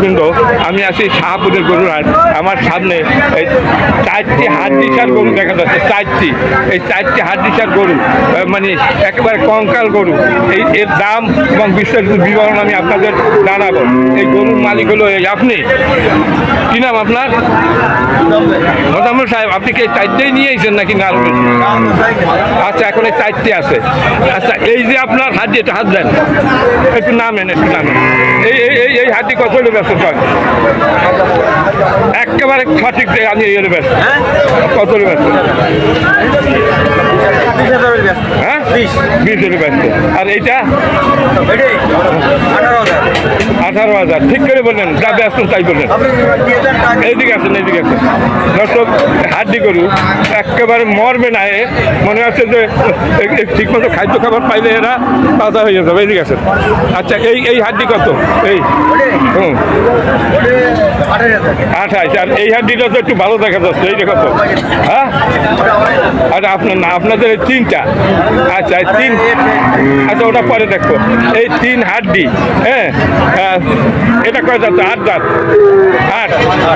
কিন্তু আমি আছি শাহপুরের গরুর হাট। আমার সামনে এই 4টি হাট দিশার গরু দেখা যাচ্ছে, 4টি। এই 4টি হাট দিশার গরু মানে একেবারে কঙ্কাল গরু। এর দাম এবং বিস্তারিত বিবরণ আমি আপনাদের জানাবো। এই গরুর মালিক হলো এই আপনি। কি নাম আপনার? মোজাম্মেল সাহেব। আপনি কি এই 4টেই নিয়ে এসেছেন নাকি না আরো বেশি? আচ্ছা, এখন এই 4টি আছে। আচ্ছা, এই যে আপনার হাত দিয়ে হাত দেন, একটু নামেন, একটু নামেন। এই হাতটি কত হলে ব্যস্ত পান? একেবারে সঠিক আমি এলে ব্যস্ত। কত হলে ব্যস্ত? হ্যাঁ, 20 হলে ব্যস্ত। আর এইটা 18,000। ঠিক করে বললেন, যা ব্যস্ত তাই বললেন। এইদিকে আছেন, এইদিকে আছেন। দর্শক, হাড্ডি গরু একেবারে মরবে না। মনে হচ্ছে যে ঠিকমতো খাদ্য খাবার পাইলে এরা তাজা হয়ে যাবে। এইদিকে আছেন। আচ্ছা, এই হাড্ডি কত? এই 28। আর এই হাড্ডিটা তো একটু ভালো দেখা যাচ্ছে। এইটা কত? হ্যাঁ, আরে আপনাদের এই 3টা। আচ্ছা, এই 3। আচ্ছা, ওটা পরে দেখো। এই 3 হাড্ডি। হ্যাঁ, এটা কয় যাচ্ছে? 8 দাঁত। 8।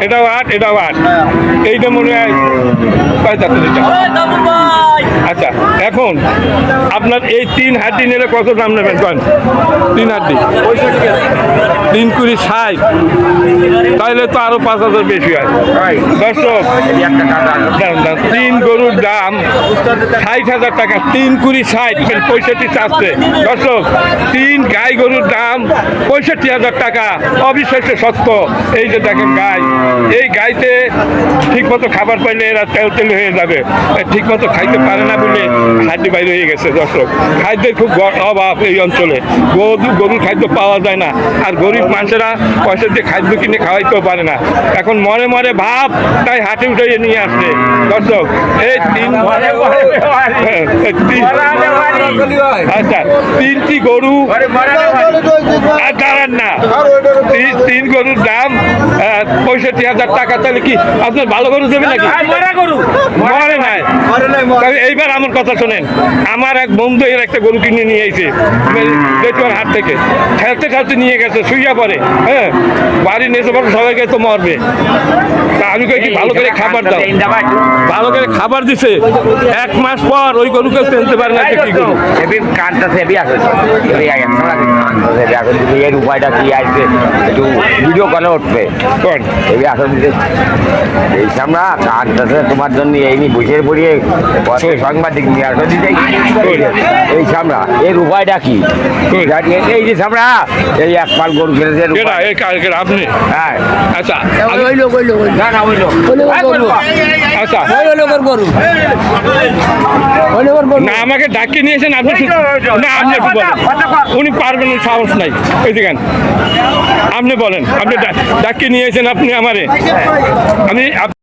এটাও 8, এটাও 8। এইটা মনে হয় কয় যাচ্ছে এটা? আচ্ছা, এখন আপনার এই 3 হাড্ডি নিলে কত দাম নেবেন? কন 3 হাড্ডি 3 কুড়ি 60। তাহলে তো আরো 5,000 বেশি হয়। দর্শক, 3 গরুর দাম 60,000 টাকা। 3 কুড়ি 60, 65 চাচ্ছে। দর্শক, 3 গাই গরুর দাম 65,000 টাকা। অবিশ্বাস্য সত্য। এই যে দেখেন গাই, এই গাইতে ঠিক মতো খাবার পাইলে এরা তেল হয়ে যাবে। ঠিক মতো খাইতে পারে না বলে হাড্ডি বাইরে হয়ে গেছে। দর্শক, খাদ্যের খুব অভাব এই অঞ্চলে। গরুর খাদ্য পাওয়া যায় না। আর গরিব মানুষেরা পয়সা দিয়ে খাদ্য কিনে খাওয়াইতেও পারে না। এখন মরে মরে ভাব, তাই হাটে উঠে নিয়ে আসছে। দর্শক, এই 3 আচ্ছা, 3টি গরু আর দাঁড়ান না। 3 গরুর দাম 65,000 টাকা। তাহলে কি আপনার ভালো গরু দেবে নাকি? মরে নাই। এইবার আমার কথা শোনেন। আমার এক বন্ধু এর একটা গরু কিনে নিয়ে এসে বেচুয়ার হাট থেকে খেলতে খেলতে নিয়ে গেছে, শুইয়া পড়ে। হ্যাঁ, বাড়ি নিয়ে যাবার সবাইকে তো মরবে। তা আমি কই কি ভালো করে খাবার দাও। ভালো করে খাবার দিছে। 1 মাস পর ওই গরুকে চিনতে পারে না কি গরু। এর উপায়টা কি আসবে? একটু ভিডিও কলে উঠবে। এই সামনা কানটাতে তোমার জন্য এই নি বুঝে পড়িয়ে সাংবাদিক নিয়ে আসো দিতে। এই সামনা এর উপায়টা কি? এই যে সামনা এই 1 পাল গরু খেলেছে আপনি। হ্যাঁ, আচ্ছা, না না হইলো। আচ্ছা, না আমাকে ডাকিয়ে নিয়েছেন আপনি। না, আপনি উনি পারবেন, সাহস নাই। এই দেখেন, আপনি বলেন, আপনি ডাকিয়ে নিয়েছেন আপনি আমারে। আমি